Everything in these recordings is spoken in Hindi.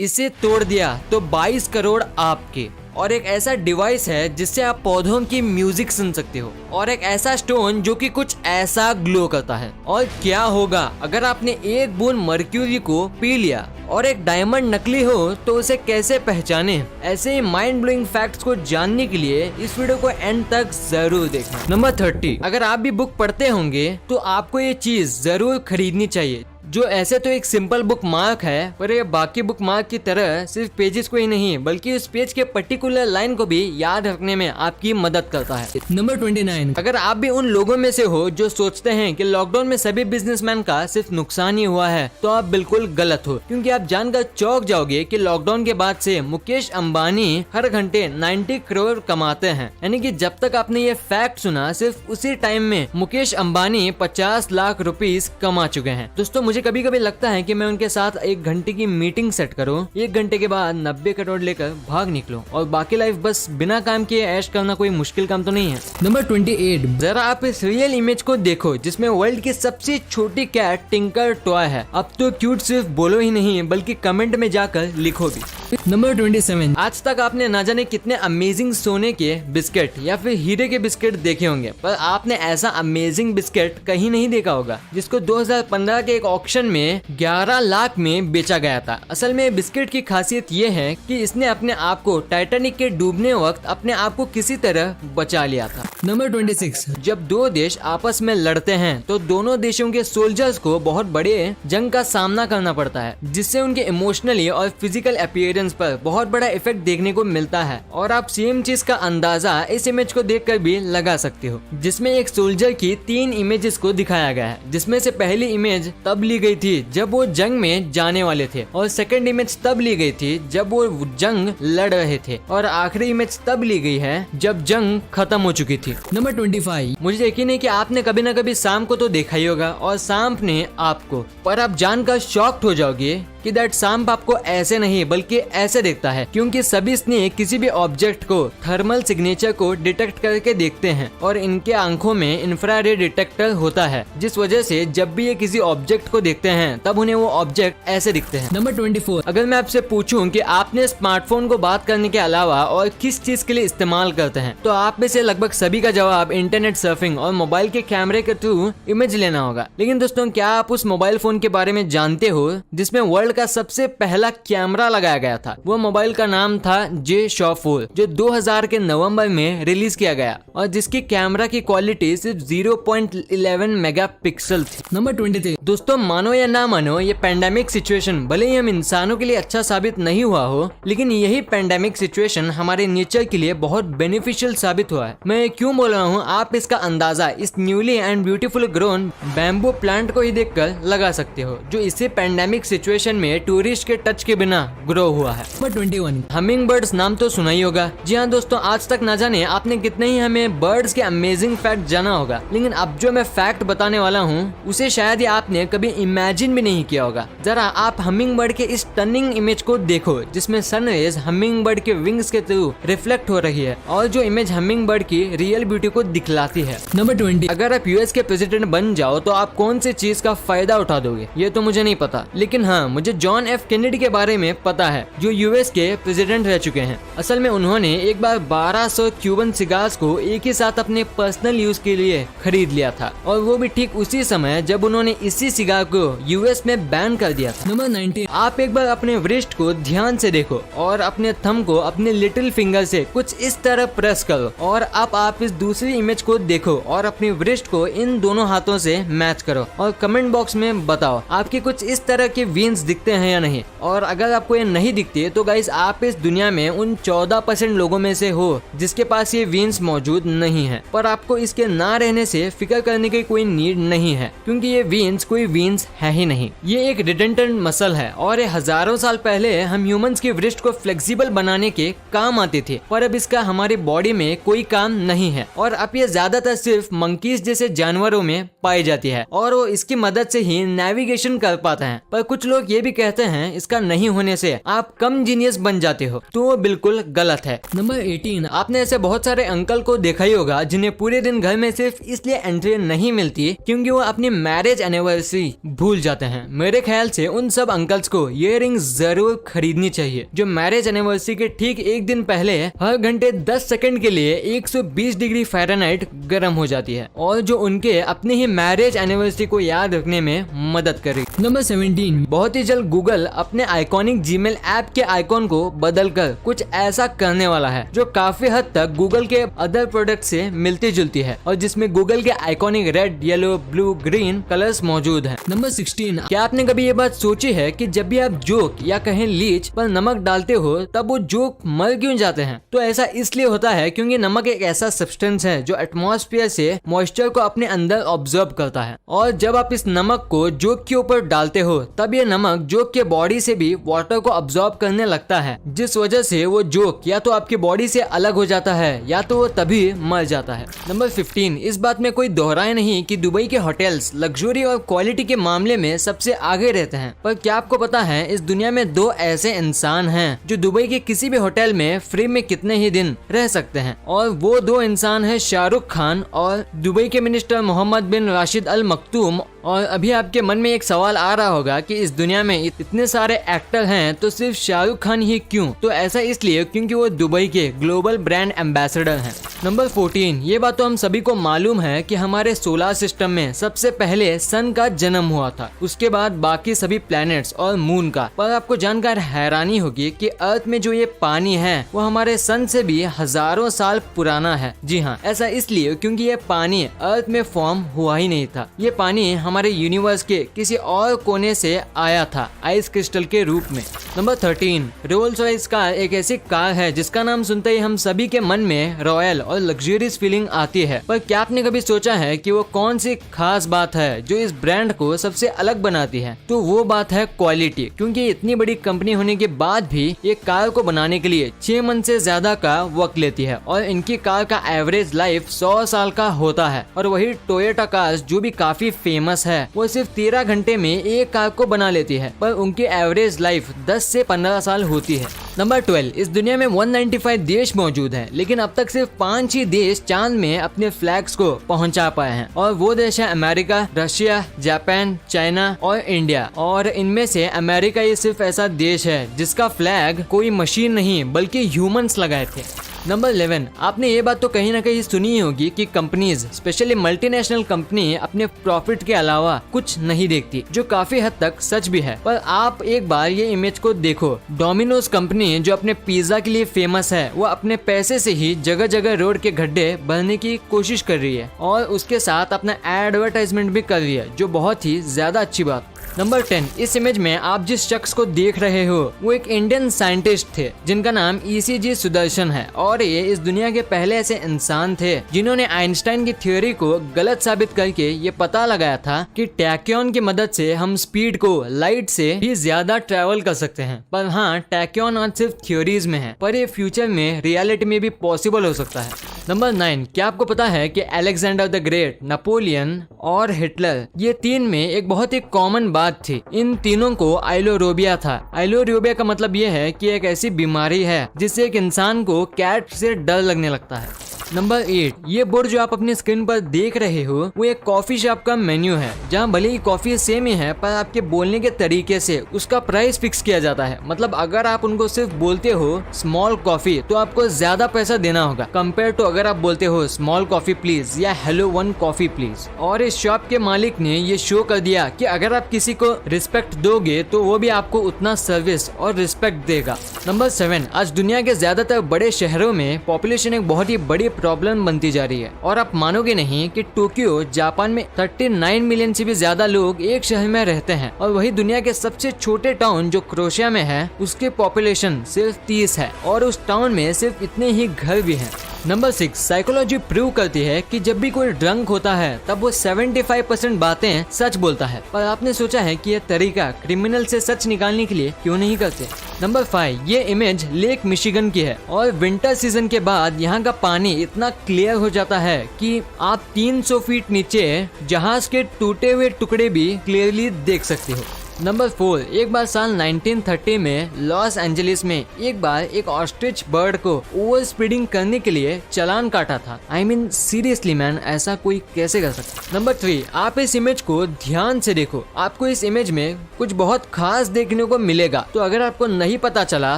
इसे तोड़ दिया तो 22 करोड़ आपके। और एक ऐसा डिवाइस है जिससे आप पौधों की म्यूजिक सुन सकते हो। और एक ऐसा स्टोन जो कि कुछ ऐसा ग्लो करता है। और क्या होगा अगर आपने एक बूंद मर्क्यूरी को पी लिया और एक डायमंड नकली हो तो उसे कैसे पहचाने। ऐसे ही माइंड ब्लोइंग फैक्ट्स को जानने के लिए इस वीडियो को एंड तक जरूर देखना। नंबर 30, अगर आप भी बुक पढ़ते होंगे तो आपको ये चीज जरूर खरीदनी चाहिए, जो ऐसे तो एक सिंपल बुक मार्क है, पर ये बाकी बुक मार्क की तरह सिर्फ पेजेस को ही नहीं बल्कि उस पेज के पर्टिकुलर लाइन को भी याद रखने में आपकी मदद करता है। नंबर 29, अगर आप भी उन लोगों में से हो जो सोचते हैं कि लॉकडाउन में सभी बिजनेसमैन का सिर्फ नुकसान ही हुआ है, तो आप बिल्कुल गलत हो, क्योंकि आप जानकर चौंक जाओगे कि लॉकडाउन के बाद से मुकेश अंबानी हर घंटे 90 करोड़ कमाते हैं। यानी कि जब तक आपने ये फैक्ट सुना, सिर्फ उसी टाइम में मुकेश अंबानी 50 लाख रुपीस कमा चुके हैं। दोस्तों, मुझे कभी कभी लगता है कि मैं उनके साथ 1 घंटे की मीटिंग सेट करूं, 1 घंटे के बाद 90 करोड़ लेकर भाग निकलूं और बाकी लाइफ बस बिना काम किए ऐश करना कोई मुश्किल काम तो नहीं है। नंबर 28, जरा आप इस रियल इमेज को देखो जिसमें वर्ल्ड की सबसे छोटी कैट टिंकर टॉय है। अब तो क्यूट सिर्फ बोलो ही नहीं बल्कि कमेंट में जाकर लिखो भी। नंबर 27, आज तक आपने ना जाने कितने अमेजिंग सोने के बिस्किट या फिर हीरे के बिस्किट देखे होंगे, पर आपने ऐसा अमेजिंग बिस्किट कहीं नहीं देखा होगा जिसको 2015 के एक ऑक्शन में 11 लाख में बेचा गया था। असल में बिस्किट की खासियत ये है कि इसने अपने आप को टाइटैनिक के डूबने वक्त अपने आप को किसी तरह बचा लिया था। नंबर 26, जब दो देश आपस में लड़ते हैं तो दोनों देशों के सोल्जर्स को बहुत बड़े जंग का सामना करना पड़ता है, जिससे उनके इमोशनली और फिजिकल अपीयरेंस पर बहुत बड़ा इफेक्ट देखने को मिलता है। और आप सेम चीज का अंदाजा इस इमेज को देखकर भी लगा सकते हो, जिसमें एक सोल्जर की 3 इमेजेस को दिखाया गया है, जिसमें से पहली इमेज तब ली गई थी जब वो जंग में जाने वाले थे, और सेकंड इमेज तब ली गई थी जब वो जंग लड़ रहे थे, और आखिरी इमेज तब ली गई है जब जंग खत्म हो चुकी थी। नंबर 25, मुझे यकीन है कि आपने कभी न कभी सांप को तो देखा ही होगा और सांप ने आपको, पर आप जानकर शॉक्ड हो जाओगे कि दैट सांप आपको ऐसे नहीं बल्कि ऐसे देखता है, क्योंकि सभी स्नेक किसी भी ऑब्जेक्ट को थर्मल सिग्नेचर को डिटेक्ट करके देखते हैं और इनके आंखों में इंफ्रारेड डिटेक्टर होता है, जिस वजह से जब भी ये किसी ऑब्जेक्ट को देखते हैं तब उन्हें वो ऑब्जेक्ट ऐसे दिखते हैं। नंबर 24, अगर मैं आपसे पूछूं कि आपने स्मार्टफोन को बात करने के अलावा और किस चीज के लिए इस्तेमाल करते हैं, तो आप में से लगभग सभी का जवाब इंटरनेट सर्फिंग और मोबाइल के कैमरे के थ्रू इमेज लेना होगा। लेकिन दोस्तों, क्या आप उस मोबाइल फोन के बारे में जानते हो जिसमें वर्ल्ड का सबसे पहला कैमरा लगाया गया था? वो मोबाइल का नाम था J-Show 4, जो 2000 के नवंबर में रिलीज किया गया और जिसकी कैमरा की क्वालिटी सिर्फ 0.11 मेगापिक्सल थी। नंबर 23, दोस्तों मानो या ना मानो, ये पेंडेमिक सिचुएशन भले ही हम इंसानों के लिए अच्छा साबित नहीं हुआ हो, लेकिन यही पेंडेमिक सिचुएशन हमारे नेचर के लिए बहुत बेनिफिशियल साबित हुआ है। मैं क्यों बोल रहा हूँ, आप इसका अंदाजा इस newly and beautiful grown bamboo plant को ही देखकर लगा सकते हो, जो इसी पेंडेमिक सिचुएशन में टूरिस्ट के टच के बिना ग्रो हुआ है। नंबर 21, हमिंग बर्ड्स नाम तो सुना ही होगा। जी हाँ दोस्तों, आज तक ना जाने आपने कितने ही हमें बर्ड्स के अमेजिंग फैक्ट जाना होगा, लेकिन अब जो मैं फैक्ट बताने वाला हूँ उसे शायद ही आपने कभी इमेजिन भी नहीं किया होगा। जरा आप हमिंग बर्ड के इस स्टनिंग इमेज को देखो जिसमें सनरेज हमिंग बर्ड के विंग्स के थ्रू रिफ्लेक्ट हो रही है, और जो इमेज हमिंग बर्ड की रियल ब्यूटी को दिखलाती है। नंबर 20, अगर आप यूएस के प्रेसिडेंट बन जाओ तो आप कौन सी चीज का फायदा उठा दोगे? ये तो मुझे नहीं पता, लेकिन हाँ, मुझे जॉन एफ कैनेडी के बारे में पता है, जो यूएस के प्रेसिडेंट रह चुके हैं। असल में उन्होंने एक बार 1200 क्यूबन सिगार्स को एक ही साथ अपने पर्सनल यूज के लिए खरीद लिया था, और वो भी ठीक उसी समय जब उन्होंने इसी सिगार को यूएस में बैन कर दिया था। नंबर 19, आप एक बार अपने व्रिस्ट को ध्यान से देखो और अपने थंब को अपने लिटिल फिंगर से कुछ इस तरह प्रेस करो, और अब आप इस दूसरी इमेज को देखो और अपनी व्रिस्ट को इन दोनों हाथों से मैच करो और कमेंट बॉक्स में बताओ आपके कुछ इस तरह के वेन्स दिखते हैं या नहीं। और अगर आपको ये नहीं दिखते तो गाइस, आप इस दुनिया में उन 14% लोगों में से हो जिसके पास ये वेन्स मौजूद नहीं है। पर आपको इसके ना रहने से फिक्र करने की कोई नीड नहीं है, क्योंकि ये वेन्स कोई वेन्स है ही नहीं। ये एक रिडंडेंट मसल है और ये हजारों साल पहले हम ह्यूमंस की व्रिस्ट को फ्लेक्सिबल बनाने के काम आते थे, पर अब इसका हमारी बॉडी में कोई काम नहीं है। और अब ये ज्यादातर सिर्फ मंकीज जैसे जानवरों में पाई जाती है और वो इसकी मदद से ही नेविगेशन कर पाते हैं। पर कुछ लोग ये भी भी कहते हैं इसका नहीं होने से आप कम जीनियस बन जाते हो, तो वो बिल्कुल गलत है। नंबर 18, आपने ऐसे बहुत सारे अंकल को देखा ही होगा जिन्हें पूरे दिन घर में सिर्फ इसलिए एंट्री नहीं मिलती क्योंकि वो अपनी मैरिज एनिवर्सरी भूल जाते हैं। मेरे ख्याल से उन सब अंकल्स को ये रिंग जरूर खरीदनी चाहिए जो मैरिज एनिवर्सरी के ठीक एक दिन पहले हर घंटे 10 सेकंड के लिए 120 डिग्री फ़ारेनहाइट गर्म हो जाती है और जो उनके अपने ही मैरिज एनिवर्सरी को याद रखने में मदद करेगी। नंबर 17, बहुत ही जल्द गूगल अपने आइकॉनिक जीमेल ऐप के आइकॉन को बदलकर कुछ ऐसा करने वाला है जो काफी हद तक गूगल के अदर प्रोडक्ट से मिलती जुलती है और जिसमें गूगल के iconic red, yellow, blue, green colours मौजूद हैं। नंबर 16, क्या आपने कभी ये बात सोची है कि जब भी आप जोक या कहें लीच पर नमक डालते हो तब वो जोक मर क्यों जाते हैं? तो ऐसा इसलिए होता है क्योंकि नमक एक ऐसा सब्सटेंस है जो एटमॉस्फेयर से मॉइस्चर को अपने अंदर ऑब्जर्व करता है और जब आप इस नमक को जोक के ऊपर डालते हो तब ये नमक जोक के बॉडी से भी वाटर को ऑब्जॉर्ब करने लगता है, जिस वजह से वो जोक या तो आपकी बॉडी से अलग हो जाता है या तो वो तभी मर जाता है। नंबर 15, इस बात में कोई दोहराए नहीं कि दुबई के होटल्स लग्जरी और क्वालिटी के मामले में सबसे आगे रहते हैं, पर क्या आपको पता है इस दुनिया में दो ऐसे इंसान हैं जो दुबई के किसी भी होटल में फ्री में कितने ही दिन रह सकते हैं, और वो दो इंसान हैं शाहरुख खान और दुबई के मिनिस्टर मोहम्मद बिन राशिद अल मक्तूम। और अभी आपके मन में एक सवाल आ रहा होगा कि इस दुनिया में इतने सारे एक्टर हैं तो सिर्फ शाहरुख खान ही क्यों? तो ऐसा इसलिए क्योंकि वो दुबई के ग्लोबल ब्रांड एम्बेसडर हैं। नंबर 14, ये बात तो हम सभी को मालूम है कि हमारे सोलर सिस्टम में सबसे पहले सन का जन्म हुआ था, उसके बाद बाकी सभी प्लैनेट्स और मून का। पर आपको जानकर हैरानी होगी कि अर्थ में जो ये पानी है वो हमारे सन से भी हजारों साल पुराना है। जी हाँ, ऐसा इसलिए क्योंकि ये पानी अर्थ में फॉर्म हुआ ही नहीं था। ये पानी हमारे यूनिवर्स के किसी और कोने से आया था आइस क्रिस्टल के रूप में। नंबर 13, रोल्स रॉयस कार एक ऐसी कार है जिसका नाम सुनते ही हम सभी के मन में रॉयल और लग्जरियस फीलिंग आती है, पर क्या आपने कभी सोचा है कि वो कौन सी खास बात है जो इस ब्रांड को सबसे अलग बनाती है? तो वो बात है क्वालिटी, क्योंकि इतनी बड़ी कंपनी होने के बाद भी ये कार को बनाने के लिए 6 मंथ से ज्यादा का वक्त लेती है और इनकी कार का एवरेज लाइफ 100 साल का होता है। और वही टोयोटा कार्स जो भी काफी फेमस है वो सिर्फ 13 घंटे में एक कार को बना लेती है, पर उनकी एवरेज लाइफ 10 से 15 साल होती है। नंबर 12, इस दुनिया में 195 देश मौजूद हैं, लेकिन अब तक सिर्फ 5 ही देश चांद में अपने फ्लैग्स को पहुंचा पाए हैं, और वो देश है अमेरिका, रशिया, जापान, चाइना और इंडिया। और इनमें से अमेरिका ये सिर्फ ऐसा देश है जिसका फ्लैग कोई मशीन नहीं बल्कि ह्यूमंस लगाए थे। नंबर 11, आपने ये बात तो कहीं ना कहीं सुनी होगी कि कंपनीज स्पेशली मल्टीनेशनल कंपनी अपने प्रॉफिट के अलावा कुछ नहीं देखती, जो काफी हद तक सच भी है। पर आप एक बार ये इमेज को देखो, डोमिनोज कंपनी जो अपने पिज्जा के लिए फेमस है वो अपने पैसे से ही जगह जगह रोड के गड्ढे भरने की कोशिश कर रही है और उसके साथ अपना एडवर्टाइजमेंट भी कर रही है, जो बहुत ही ज्यादा अच्छी बात। नंबर 10, इस इमेज में आप जिस शख्स को देख रहे हो वो एक इंडियन साइंटिस्ट थे जिनका नाम ECG सुदर्शन है, और ये इस दुनिया के पहले ऐसे इंसान थे जिन्होंने आइंस्टाइन की थ्योरी को गलत साबित करके ये पता लगाया था कि टैक्योन की मदद से हम स्पीड को लाइट से भी ज्यादा ट्रेवल कर सकते हैं। पर हाँ, टैक्योन आज सिर्फ थ्योरीज में है, पर ये फ्यूचर में रियलिटी में भी पॉसिबल हो सकता है। नंबर 9, क्या आपको पता है कि अलेक्जेंडर द ग्रेट, नेपोलियन और हिटलर, ये तीन में एक बहुत ही कॉमन बात थी। इन तीनों को आइलोरोबिया था। आइलोरोबिया का मतलब ये है कि एक ऐसी बीमारी है जिससे एक इंसान को कैट से डर लगने लगता है। नंबर 8, ये बोर्ड जो आप अपनी स्क्रीन पर देख रहे हो वो एक कॉफी शॉप का मेन्यू है, जहाँ भले ही कॉफी सेम ही है पर आपके बोलने के तरीके से उसका प्राइस फिक्स किया जाता है। मतलब अगर आप उनको सिर्फ बोलते हो स्मॉल कॉफी तो आपको ज्यादा पैसा देना होगा कंपेयर टू अगर आप बोलते हो स्मॉल कॉफी प्लीज या हेलो 1 कॉफी प्लीज। और इस शॉप के मालिक ने ये शो कर दिया कि अगर आप किसी को रिस्पेक्ट दोगे तो वो भी आपको उतना सर्विस और रिस्पेक्ट देगा। नंबर 7, आज दुनिया के ज्यादातर बड़े शहरों में पॉपुलेशन एक बहुत ही बड़ी प्रॉब्लम बनती जा रही है, और आप मानोगे नहीं कि टोक्यो जापान में 39 मिलियन से भी ज्यादा लोग एक शहर में रहते हैं, और वही दुनिया के सबसे छोटे टाउन जो क्रोएशिया में है उसके पॉपुलेशन सिर्फ 30 है, और उस टाउन में सिर्फ इतने ही घर भी हैं। नंबर 6, साइकोलॉजी प्रूव करती है कि जब भी कोई ड्रंक होता है तब वो 75% बातें सच बोलता है, पर आपने सोचा है कि यह तरीका क्रिमिनल से सच निकालने के लिए क्यों नहीं करते? नंबर 5, ये इमेज लेक मिशिगन की है, और विंटर सीजन के बाद यहाँ का पानी इतना क्लियर हो जाता है कि आप 300 फीट नीचे जहाज के टूटे हुए टुकड़े भी क्लियरली देख सकते हो। नंबर 4, एक बार साल 1930 में लॉस एंजलिस में एक बार एक ऑस्ट्रिच बर्ड को ओवर स्पीडिंग करने के लिए चालान काटा था। I mean सीरियसली मैन, ऐसा कोई कैसे कर सकता। नंबर 3, आप इस इमेज को ध्यान से देखो, आपको इस इमेज में कुछ बहुत खास देखने को मिलेगा। तो अगर आपको नहीं पता चला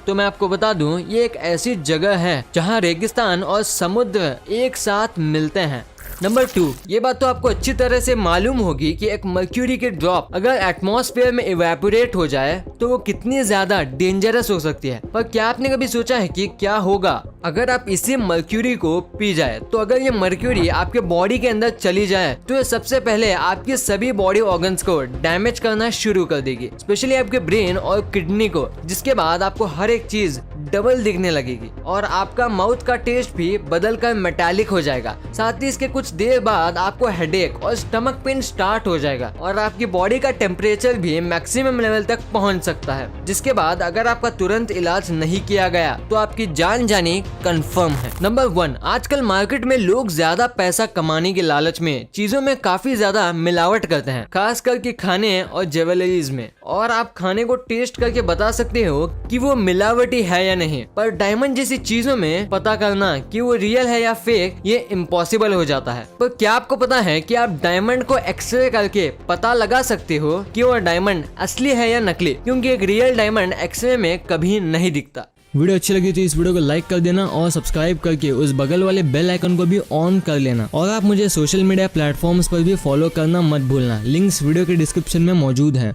तो मैं आपको बता दूं, ये एक ऐसी जगह है जहां रेगिस्तान और समुद्र एक साथ मिलते हैं। नंबर 2, ये बात तो आपको अच्छी तरह से मालूम होगी कि एक मर्क्यूरी की ड्रॉप अगर एटमॉस्फेयर में इवेपोरेट हो जाए तो वो कितनी ज्यादा डेंजरस हो सकती है। पर क्या आपने कभी सोचा है कि क्या होगा अगर आप इसी मर्क्यूरी को पी जाए? तो अगर ये मर्क्यूरी आपके बॉडी के अंदर चली जाए तो ये सबसे पहले आपके सभी बॉडी ऑर्गन्स को डैमेज करना शुरू कर देगी, स्पेशली आपके ब्रेन और किडनी को, जिसके बाद आपको हर एक चीज डबल दिखने लगेगी और आपका माउथ का टेस्ट भी बदल कर मेटालिक हो जाएगा। साथ ही इसके कुछ देर बाद आपको हेडेक और स्टमक पेन स्टार्ट हो जाएगा और आपकी बॉडी का टेम्परेचर भी मैक्सिमम लेवल तक पहुंच सकता है, जिसके बाद अगर आपका तुरंत इलाज नहीं किया गया तो आपकी जान जानी कंफर्म है। नंबर 1, आजकल मार्केट में लोग ज्यादा पैसा कमाने के लालच में चीजों में काफी ज्यादा मिलावट करते हैं, खास करके खाने और ज्वेलरीज में। और आप खाने को टेस्ट करके बता सकते हो कि वो मिलावटी है या नहीं, पर डायमंड जैसी चीजों में पता करना कि वो रियल है या फेक ये इम्पॉसिबल हो जाता है। पर क्या आपको पता है कि आप डायमंड को एक्सरे करके पता लगा सकते हो कि वो डायमंड असली है या नकली, क्योंकि एक रियल डायमंड एक्सरे में कभी नहीं दिखता। वीडियो अच्छी लगी तो इस वीडियो को लाइक कर देना और सब्सक्राइब करके उस बगल वाले बेल आइकन को भी ऑन कर लेना। और आप मुझे सोशल मीडिया प्लेटफॉर्म्स पर भी फॉलो करना मत भूलना, लिंक्स वीडियो के डिस्क्रिप्शन में मौजूद हैं।